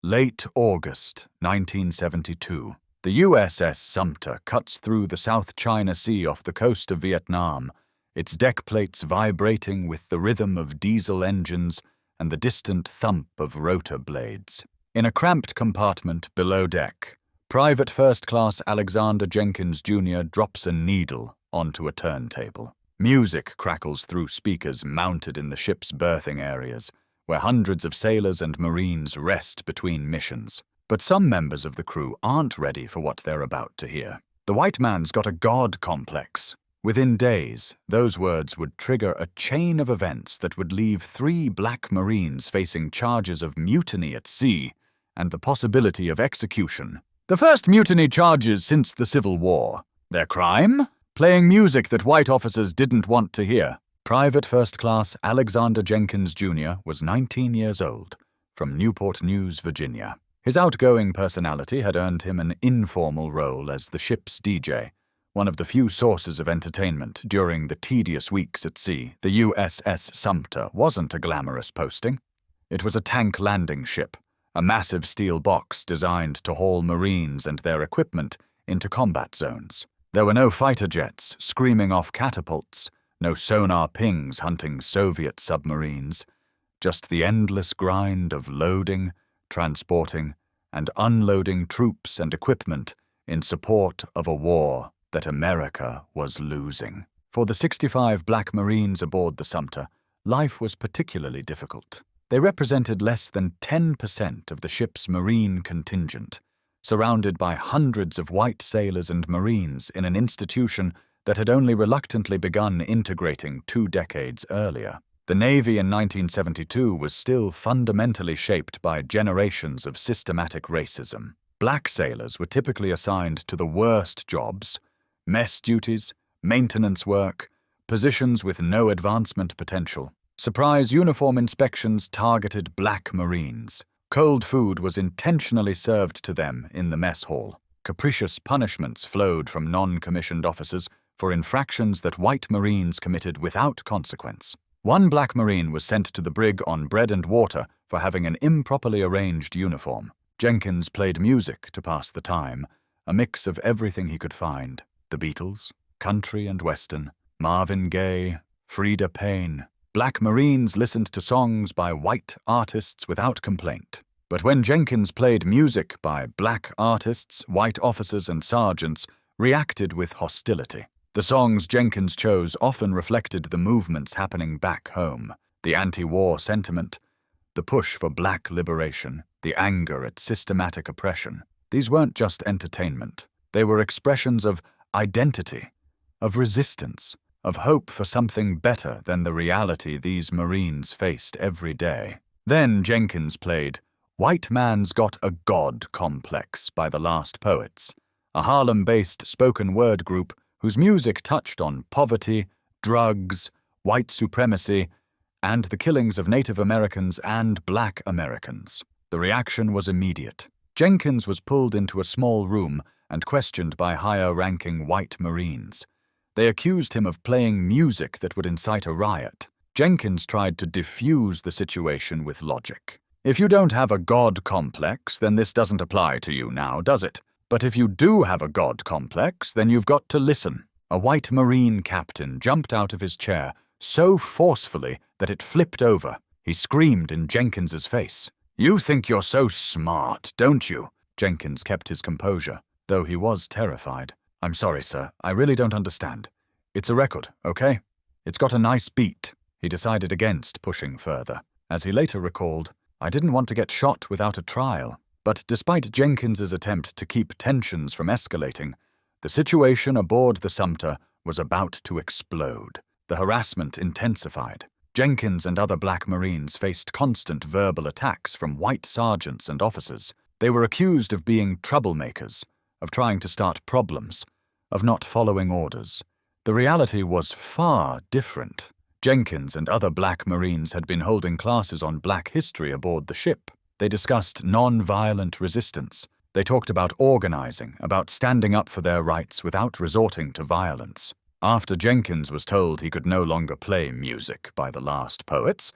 Late August 1972. The USS Sumter cuts through the South China Sea off the coast of Vietnam, its deck plates vibrating with the rhythm of diesel engines and the distant thump of rotor blades. In a cramped compartment below deck, Private First Class Alexander Jenkins Jr. drops a needle onto a turntable. Music crackles through speakers mounted in the ship's berthing areas, where hundreds of sailors and Marines rest between missions. But some members of the crew aren't ready for what they're about to hear. The white man's got a god complex. Within days, those words would trigger a chain of events that would leave 3 black Marines facing charges of mutiny at sea and the possibility of execution. The first mutiny charges since the Civil War. Their crime? Playing music that white officers didn't want to hear. Private First Class Alexander Jenkins Jr. was 19 years old, from Newport News, Virginia. His outgoing personality had earned him an informal role as the ship's DJ, one of the few sources of entertainment during the tedious weeks at sea. The USS Sumter wasn't a glamorous posting. It was a tank landing ship, a massive steel box designed to haul Marines and their equipment into combat zones. There were no fighter jets screaming off catapults, no sonar pings hunting Soviet submarines, just the endless grind of loading, transporting, and unloading troops and equipment in support of a war that America was losing. For the 65 black Marines aboard the Sumter, life was particularly difficult. They represented less than 10% of the ship's Marine contingent, surrounded by hundreds of white sailors and Marines in an institution that had only reluctantly begun integrating 2 decades earlier. The Navy in 1972 was still fundamentally shaped by generations of systematic racism. Black sailors were typically assigned to the worst jobs: mess duties, maintenance work, positions with no advancement potential. Surprise uniform inspections targeted black Marines. Cold food was intentionally served to them in the mess hall. Capricious punishments flowed from non-commissioned officers for infractions that white Marines committed without consequence. One black Marine was sent to the brig on bread and water for having an improperly arranged uniform. Jenkins played music to pass the time, a mix of everything he could find: the Beatles, country and western, Marvin Gaye, Freda Payne. Black Marines listened to songs by white artists without complaint. But when Jenkins played music by black artists, white officers and sergeants reacted with hostility. The songs Jenkins chose often reflected the movements happening back home: the anti-war sentiment, the push for black liberation, the anger at systematic oppression. These weren't just entertainment. They were expressions of identity, of resistance, of hope for something better than the reality these Marines faced every day. Then Jenkins played "White Man's Got a God Complex" by the Last Poets, a Harlem-based spoken word group whose music touched on poverty, drugs, white supremacy, and the killings of Native Americans and Black Americans. The reaction was immediate. Jenkins was pulled into a small room and questioned by higher-ranking white Marines. They accused him of playing music that would incite a riot. Jenkins tried to diffuse the situation with logic. "If you don't have a God complex, then this doesn't apply to you now, does it? But if you do have a God complex, then you've got to listen." A white Marine captain jumped out of his chair so forcefully that it flipped over. He screamed in Jenkins's face. "You think you're so smart, don't you?" Jenkins kept his composure, though he was terrified. "I'm sorry, sir. I really don't understand. It's a record, okay? It's got a nice beat." He decided against pushing further. As he later recalled, "I didn't want to get shot without a trial." But despite Jenkins's attempt to keep tensions from escalating, the situation aboard the Sumter was about to explode. The harassment intensified. Jenkins and other black Marines faced constant verbal attacks from white sergeants and officers. They were accused of being troublemakers, of trying to start problems, of not following orders. The reality was far different. Jenkins and other black Marines had been holding classes on black history aboard the ship. They discussed non-violent resistance. They talked about organizing, about standing up for their rights without resorting to violence. After Jenkins was told he could no longer play music by the Last Poets,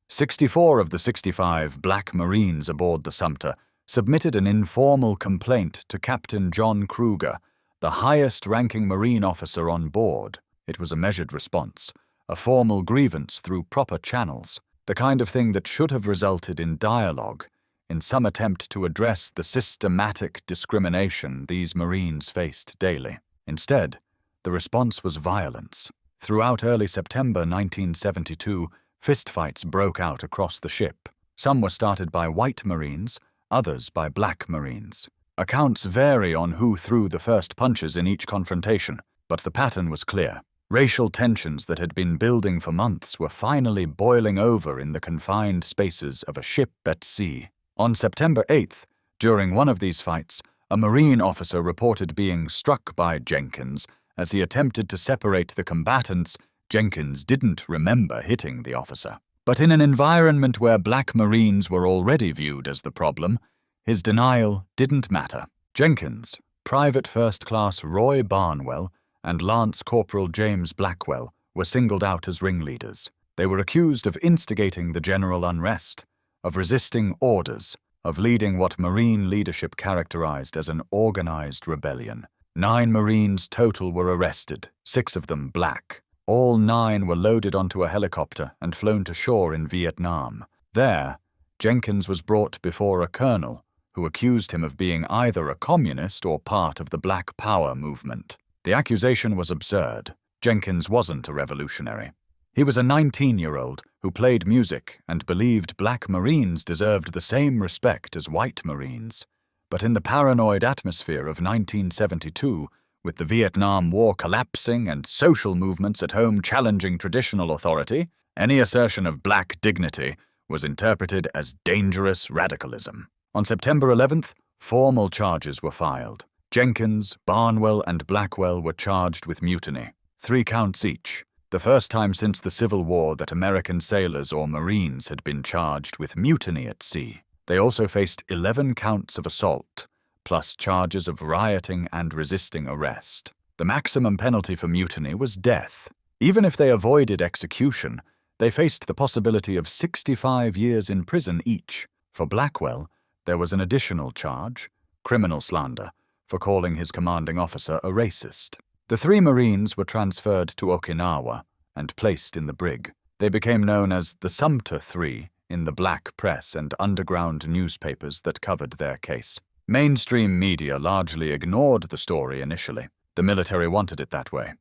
64 of the 65 black Marines aboard the Sumter submitted an informal complaint to Captain John Kruger, the highest-ranking Marine officer on board. It was a measured response, a formal grievance through proper channels, the kind of thing that should have resulted in dialogue, in some attempt to address the systematic discrimination these Marines faced daily. Instead, the response was violence. Throughout early September 1972, fistfights broke out across the ship. Some were started by white Marines, others by black Marines. Accounts vary on who threw the first punches in each confrontation, but the pattern was clear. Racial tensions that had been building for months were finally boiling over in the confined spaces of a ship at sea. On September 8th, during one of these fights, a Marine officer reported being struck by Jenkins. As he attempted to separate the combatants, Jenkins didn't remember hitting the officer. But in an environment where black Marines were already viewed as the problem, his denial didn't matter. Jenkins, Private First Class Roy Barnwell, and Lance Corporal James Blackwell were singled out as ringleaders. They were accused of instigating the general unrest, of resisting orders, of leading what Marine leadership characterized as an organized rebellion. 9 Marines total were arrested, 6 of them black. All 9 were loaded onto a helicopter and flown to shore in Vietnam. There, Jenkins was brought before a colonel who accused him of being either a communist or part of the Black Power movement. The accusation was absurd. Jenkins wasn't a revolutionary. He was a 19-year-old who played music and believed black Marines deserved the same respect as white Marines. But in the paranoid atmosphere of 1972, with the Vietnam War collapsing and social movements at home challenging traditional authority, any assertion of black dignity was interpreted as dangerous radicalism. On September 11th, formal charges were filed. Jenkins, Barnwell, and Blackwell were charged with mutiny, 3 counts each, the first time since the Civil War that American sailors or Marines had been charged with mutiny at sea. They also faced 11 counts of assault, plus charges of rioting and resisting arrest. The maximum penalty for mutiny was death. Even if they avoided execution, they faced the possibility of 65 years in prison each. For Blackwell, there was an additional charge, criminal slander, for calling his commanding officer a racist. The 3 Marines were transferred to Okinawa and placed in the brig. They became known as the Sumter Three in the black press and underground newspapers that covered their case. Mainstream media largely ignored the story initially. The military wanted it that way.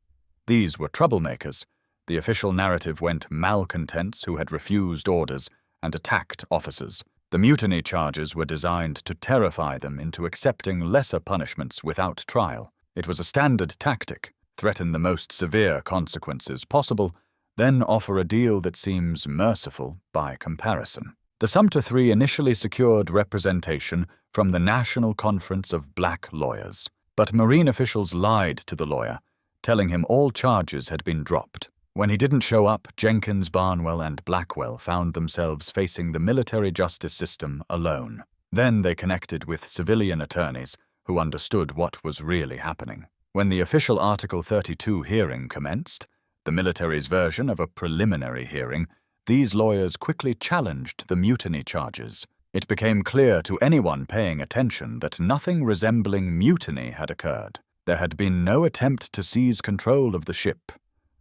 These were troublemakers. The official narrative went malcontents who had refused orders and attacked officers. The mutiny charges were designed to terrify them into accepting lesser punishments without trial. It was a standard tactic: threaten the most severe consequences possible, then offer a deal that seems merciful by comparison. The Sumter Three initially secured representation from the National Conference of Black Lawyers, but Marine officials lied to the lawyer, telling him all charges had been dropped. When he didn't show up, Jenkins, Barnwell, and Blackwell found themselves facing the military justice system alone. Then they connected with civilian attorneys who understood what was really happening. When the official Article 32 hearing commenced, the military's version of a preliminary hearing, these lawyers quickly challenged the mutiny charges. It became clear to anyone paying attention that nothing resembling mutiny had occurred. There had been no attempt to seize control of the ship,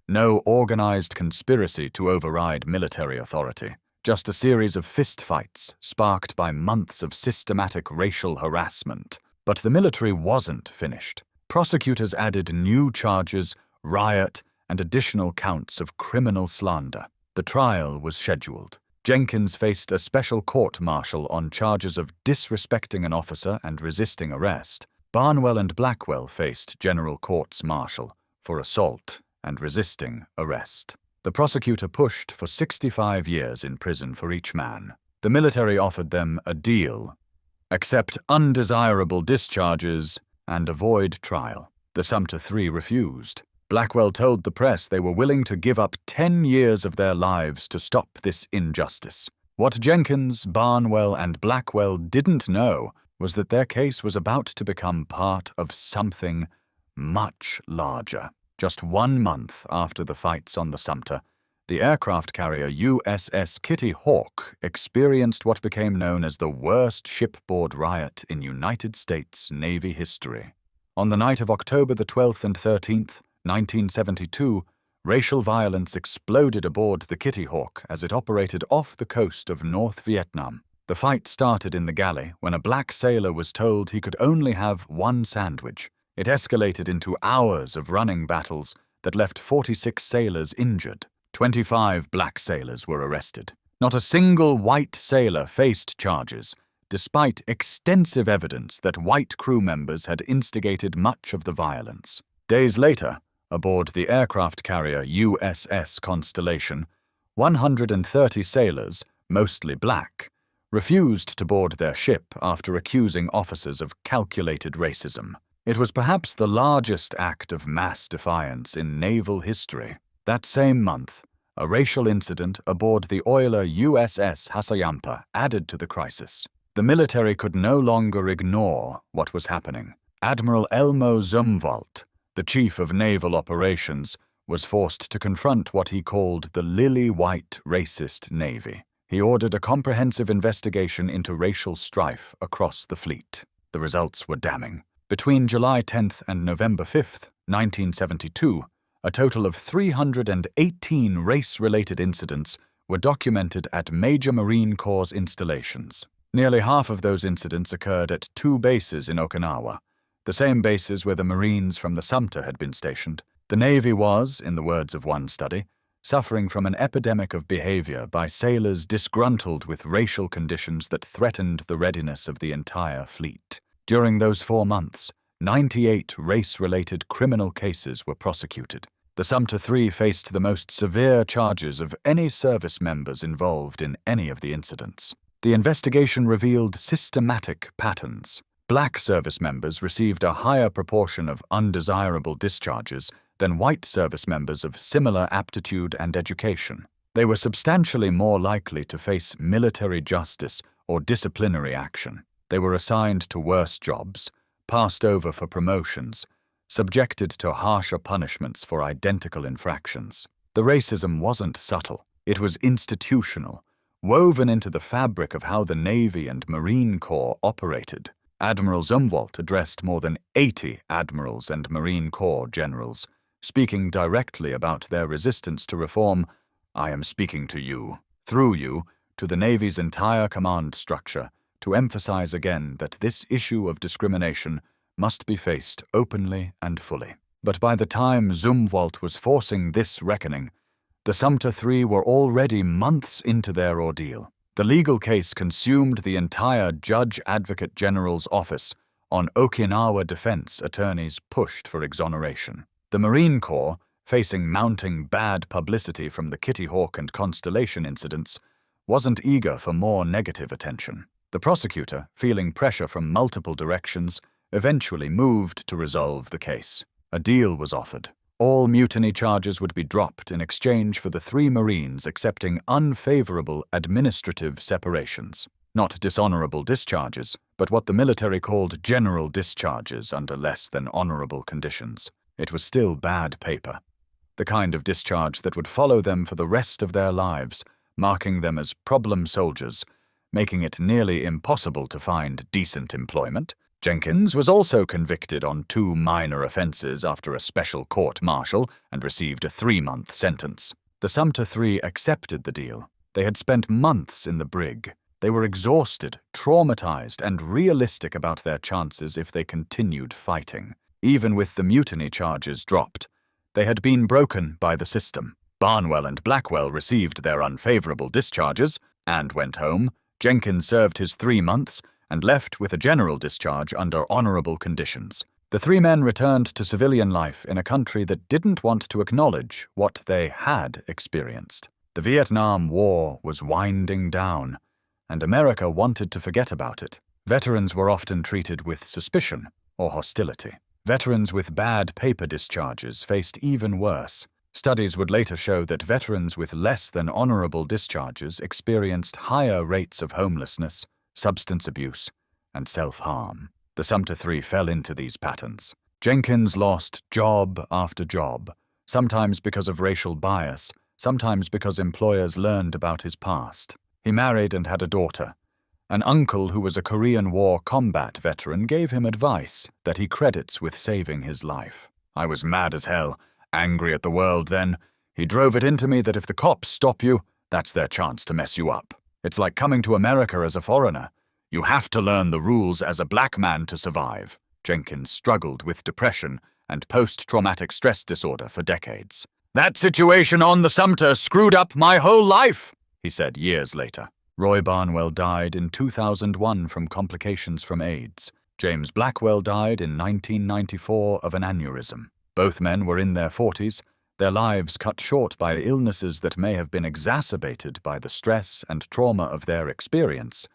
no organized conspiracy to override military authority, just a series of fistfights sparked by months of systematic racial harassment. But the military wasn't finished. Prosecutors added new charges, riot, and additional counts of criminal slander. The trial was scheduled. Jenkins faced a special court-martial on charges of disrespecting an officer and resisting arrest. Barnwell and Blackwell faced general courts-martial for assault and resisting arrest. The prosecutor pushed for 65 years in prison for each man. The military offered them a deal: accept undesirable discharges and avoid trial. The Sumter Three refused. Blackwell told the press they were willing to give up 10 years of their lives to stop this injustice. What Jenkins, Barnwell, and Blackwell didn't know was that their case was about to become part of something much larger. Just 1 month after the fights on the Sumter, the aircraft carrier USS Kitty Hawk experienced what became known as the worst shipboard riot in United States Navy history. On the night of October the 12th and 13th, 1972, racial violence exploded aboard the Kitty Hawk as it operated off the coast of North Vietnam. The fight started in the galley when a black sailor was told he could only have one sandwich. It escalated into hours of running battles that left 46 sailors injured. 25 black sailors were arrested. Not a single white sailor faced charges, despite extensive evidence that white crew members had instigated much of the violence. Days later, aboard the aircraft carrier USS Constellation, 130 sailors, mostly black, refused to board their ship after accusing officers of calculated racism. It was perhaps the largest act of mass defiance in naval history. That same month, a racial incident aboard the oiler USS Hasayampa added to the crisis. The military could no longer ignore what was happening. Admiral Elmo Zumwalt, the chief of naval operations, was forced to confront what he called the lily-white racist Navy. He ordered a comprehensive investigation into racial strife across the fleet. The results were damning. Between July 10th and November 5th, 1972, a total of 318 race-related incidents were documented at major Marine Corps installations. Nearly half of those incidents occurred at 2 bases in Okinawa, the same bases where the Marines from the Sumter had been stationed. The Navy was, in the words of one study, suffering from an epidemic of behavior by sailors disgruntled with racial conditions that threatened the readiness of the entire fleet. During those 4 months, 98 race-related criminal cases were prosecuted. The Sumter Three faced the most severe charges of any service members involved in any of the incidents. The investigation revealed systematic patterns. Black service members received a higher proportion of undesirable discharges than white service members of similar aptitude and education. They were substantially more likely to face military justice or disciplinary action. They were assigned to worse jobs, passed over for promotions, subjected to harsher punishments for identical infractions. The racism wasn't subtle. It was institutional, woven into the fabric of how the Navy and Marine Corps operated. Admiral Zumwalt addressed more than 80 admirals and Marine Corps generals, speaking directly about their resistance to reform. "I am speaking to you, through you, to the Navy's entire command structure, to emphasize again that this issue of discrimination must be faced openly and fully." But by the time Zumwalt was forcing this reckoning, the Sumter Three were already months into their ordeal. The legal case consumed the entire Judge Advocate General's office on Okinawa defense attorneys pushed for exoneration. The Marine Corps, facing mounting bad publicity from the Kitty Hawk and Constellation incidents, wasn't eager for more negative attention. The prosecutor, feeling pressure from multiple directions, eventually moved to resolve the case. A deal was offered. All mutiny charges would be dropped in exchange for the 3 Marines accepting unfavorable administrative separations. Not dishonorable discharges, but what the military called general discharges under less than honorable conditions. It was still bad paper. The kind of discharge that would follow them for the rest of their lives, marking them as problem soldiers, making it nearly impossible to find decent employment. Jenkins was also convicted on 2 minor offenses after a special court-martial and received a 3-month sentence. The Sumter Three accepted the deal. They had spent months in the brig. They were exhausted, traumatized, and realistic about their chances if they continued fighting. Even with the mutiny charges dropped, they had been broken by the system. Barnwell and Blackwell received their unfavorable discharges and went home. Jenkins served his 3 months and left with a general discharge under honorable conditions. The 3 men returned to civilian life in a country that didn't want to acknowledge what they had experienced. The Vietnam War was winding down, and America wanted to forget about it. Veterans were often treated with suspicion or hostility. Veterans with bad paper discharges faced even worse. Studies would later show that veterans with less than honorable discharges experienced higher rates of homelessness, substance abuse, and self-harm. The Sumter Three fell into these patterns. Jenkins lost job after job, sometimes because of racial bias, sometimes because employers learned about his past. He married and had a daughter. An uncle who was a Korean War combat veteran gave him advice that he credits with saving his life. I was mad as hell, angry at the world then. He drove it into me that if the cops stop you, that's their chance to mess you up. It's like coming to America as a foreigner. You have to learn the rules as a black man to survive. Jenkins struggled with depression and post-traumatic stress disorder for decades. That situation on the Sumter screwed up my whole life, he said years later. Roy Barnwell died in 2001 from complications from AIDS. James Blackwell died in 1994 of an aneurysm. Both men were in their 40s, their lives cut short by illnesses that may have been exacerbated by the stress and trauma of their experience.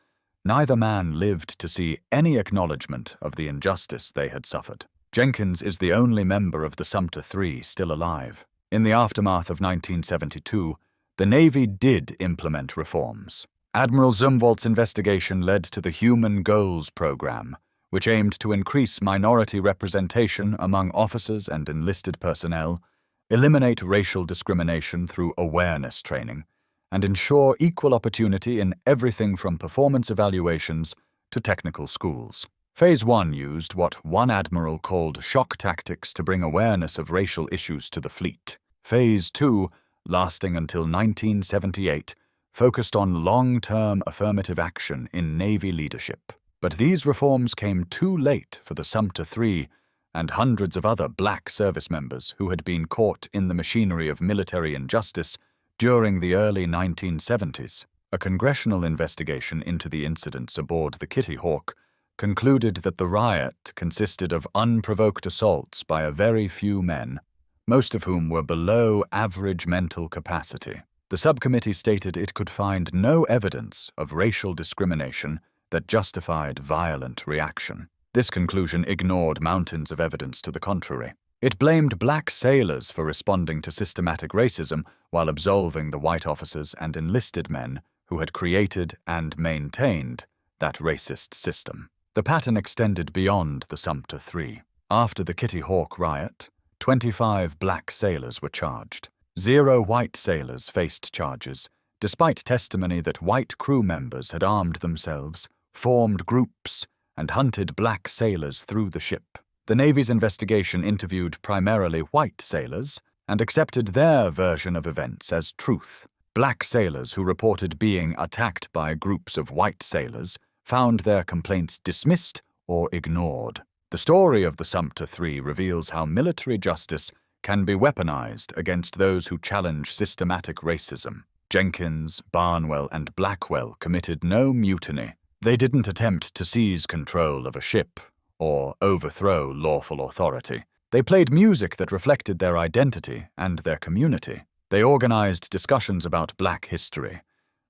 Neither man lived to see any acknowledgement of the injustice they had suffered. Jenkins is the only member of the Sumter Three still alive. In the aftermath of 1972, the Navy did implement reforms. Admiral Zumwalt's investigation led to the Human Goals Program, which aimed to increase minority representation among officers and enlisted personnel, eliminate racial discrimination through awareness training, and ensure equal opportunity in everything from performance evaluations to technical schools. Phase 1 used what one admiral called shock tactics to bring awareness of racial issues to the fleet. Phase 2, lasting until 1978, focused on long-term affirmative action in Navy leadership. But these reforms came too late for the Sumter Three and hundreds of other black service members who had been caught in the machinery of military injustice during the early 1970s. A congressional investigation into the incidents aboard the Kitty Hawk concluded that the riot consisted of unprovoked assaults by a very few men, most of whom were below average mental capacity. The subcommittee stated it could find no evidence of racial discrimination that justified violent reaction. This conclusion ignored mountains of evidence to the contrary. It blamed black sailors for responding to systematic racism while absolving the white officers and enlisted men who had created and maintained that racist system. The pattern extended beyond the Sumter Three. After the Kitty Hawk riot, 25 black sailors were charged. 0 white sailors faced charges, despite testimony that white crew members had armed themselves, formed groups, and hunted black sailors through the ship. The Navy's investigation interviewed primarily white sailors and accepted their version of events as truth. Black sailors who reported being attacked by groups of white sailors found their complaints dismissed or ignored. The story of the Sumter Three reveals how military justice can be weaponized against those who challenge systematic racism. Jenkins, Barnwell, and Blackwell committed no mutiny. They didn't attempt to seize control of a ship or overthrow lawful authority. They played music that reflected their identity and their community. They organized discussions about black history.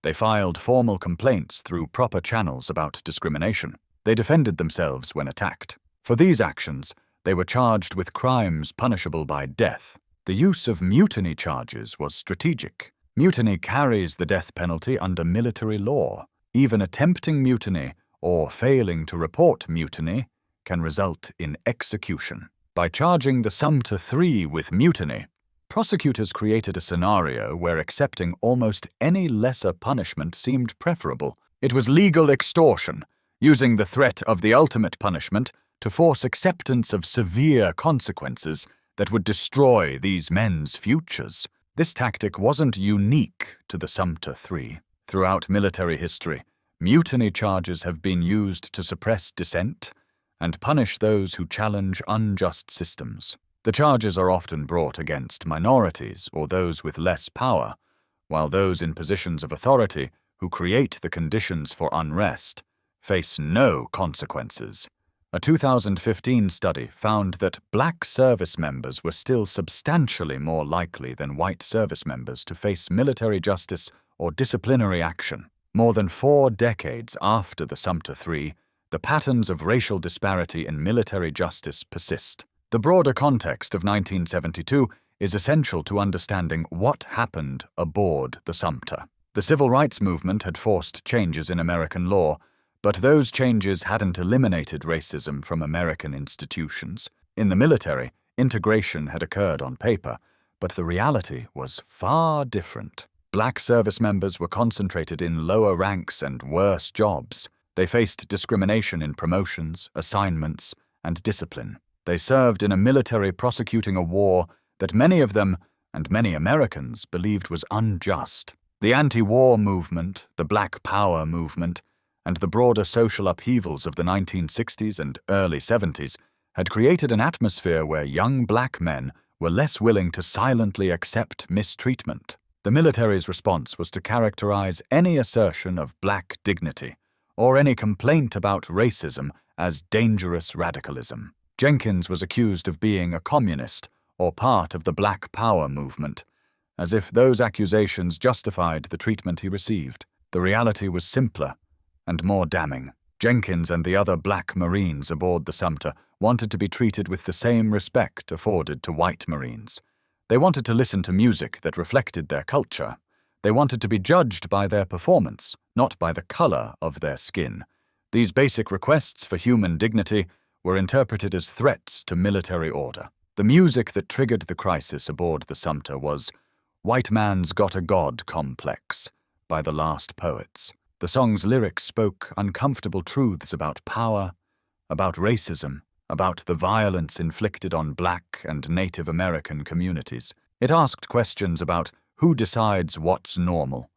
They filed formal complaints through proper channels about discrimination. They defended themselves when attacked. For these actions, they were charged with crimes punishable by death. The use of mutiny charges was strategic. Mutiny carries the death penalty under military law. Even attempting mutiny or failing to report mutiny can result in execution. By charging the Sumter Three with mutiny, prosecutors created a scenario where accepting almost any lesser punishment seemed preferable. It was legal extortion, using the threat of the ultimate punishment to force acceptance of severe consequences that would destroy these men's futures. This tactic wasn't unique to the Sumter Three. Throughout military history, mutiny charges have been used to suppress dissent and punish those who challenge unjust systems. The charges are often brought against minorities or those with less power, while those in positions of authority who create the conditions for unrest face no consequences. A 2015 study found that black service members were still substantially more likely than white service members to face military justice or disciplinary action. More than 4 decades after the Sumter Three, the patterns of racial disparity in military justice persist. The broader context of 1972 is essential to understanding what happened aboard the Sumter. The civil rights movement had forced changes in American law, but those changes hadn't eliminated racism from American institutions. In the military, integration had occurred on paper, but the reality was far different. Black service members were concentrated in lower ranks and worse jobs. They faced discrimination in promotions, assignments, and discipline. They served in a military prosecuting a war that many of them, and many Americans, believed was unjust. The anti-war movement, the Black Power movement, and the broader social upheavals of the 1960s and early 70s had created an atmosphere where young black men were less willing to silently accept mistreatment. The military's response was to characterize any assertion of black dignity or any complaint about racism as dangerous radicalism. Jenkins was accused of being a communist or part of the Black Power movement, as if those accusations justified the treatment he received. The reality was simpler and more damning. Jenkins and the other black Marines aboard the Sumter wanted to be treated with the same respect afforded to white Marines. They wanted to listen to music that reflected their culture. They wanted to be judged by their performance, not by the color of their skin. These basic requests for human dignity were interpreted as threats to military order. The music that triggered the crisis aboard the Sumter was "White Man's Got a God Complex" by the Last Poets. The song's lyrics spoke uncomfortable truths about power, about racism, about the violence inflicted on Black and Native American communities. It asked questions about who decides what's normal,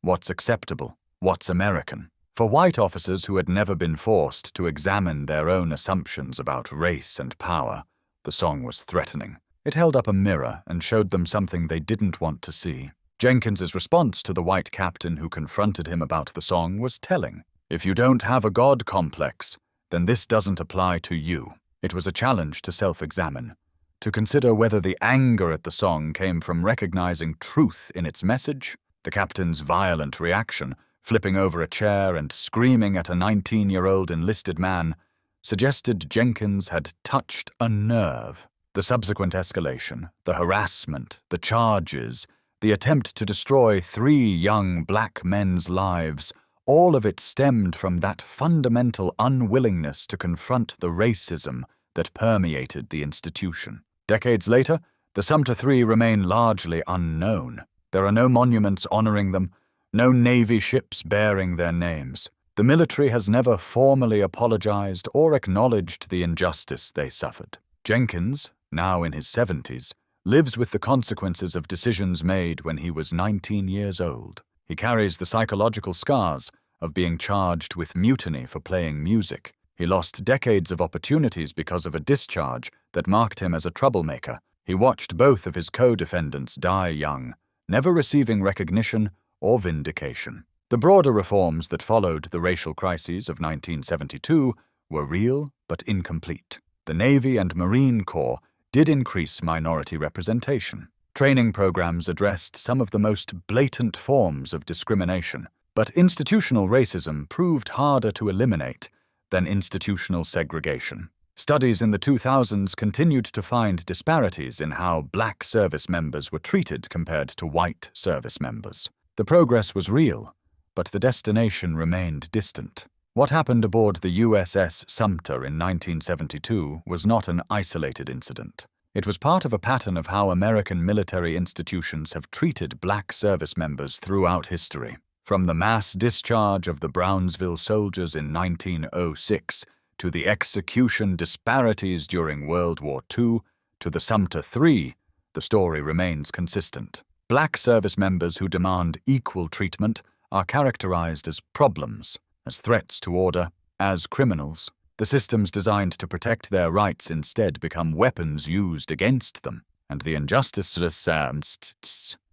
what's acceptable, what's American. For white officers who had never been forced to examine their own assumptions about race and power, the song was threatening. It held up a mirror and showed them something they didn't want to see. Jenkins's response to the white captain who confronted him about the song was telling. If you don't have a God complex, then this doesn't apply to you. It was a challenge to self-examine, to consider whether the anger at the song came from recognizing truth in its message. The captain's violent reaction, flipping over a chair and screaming at a 19-year-old enlisted man, suggested Jenkins had touched a nerve. The subsequent escalation, the harassment, the charges, the attempt to destroy 3 young black men's lives, all of it stemmed from that fundamental unwillingness to confront the racism that permeated the institution. Decades later, the Sumter Three remain largely unknown. There are no monuments honoring them, no Navy ships bearing their names. The military has never formally apologized or acknowledged the injustice they suffered. Jenkins, now in his 70s, lives with the consequences of decisions made when he was 19 years old. He carries the psychological scars of being charged with mutiny for playing music. He lost decades of opportunities because of a discharge that marked him as a troublemaker. He watched both of his co-defendants die young, never receiving recognition or vindication. The broader reforms that followed the racial crises of 1972 were real but incomplete. The Navy and Marine Corps did increase minority representation. Training programs addressed some of the most blatant forms of discrimination, but institutional racism proved harder to eliminate than institutional segregation. Studies in the 2000s continued to find disparities in how black service members were treated compared to white service members. The progress was real, but the destination remained distant. What happened aboard the USS Sumter in 1972 was not an isolated incident. It was part of a pattern of how American military institutions have treated black service members throughout history. From the mass discharge of the Brownsville soldiers in 1906 to the execution disparities during World War II to the Sumter Three, the story remains consistent. Black service members who demand equal treatment are characterized as problems, as threats to order, as criminals. The systems designed to protect their rights instead become weapons used against them, and the injustices,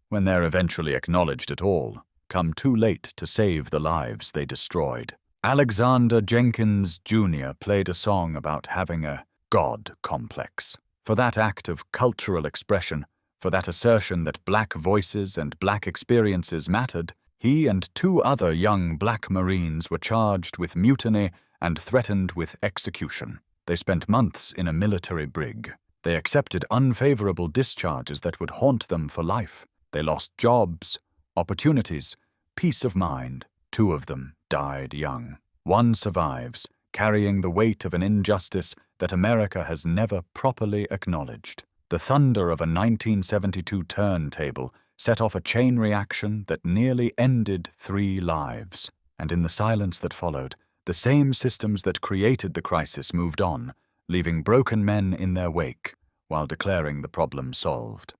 when they're eventually acknowledged at all, come too late to save the lives they destroyed. Alexander Jenkins Jr. played a song about having a God complex. For that act of cultural expression, for that assertion that black voices and black experiences mattered, he and 2 other young black Marines were charged with mutiny and threatened with execution. They spent months in a military brig. They accepted unfavorable discharges that would haunt them for life. They lost jobs, opportunities, peace of mind. 2 of them died young. 1 survives, carrying the weight of an injustice that America has never properly acknowledged. The thunder of a 1972 turntable set off a chain reaction that nearly ended 3 lives. And in the silence that followed, the same systems that created the crisis moved on, leaving broken men in their wake while declaring the problem solved.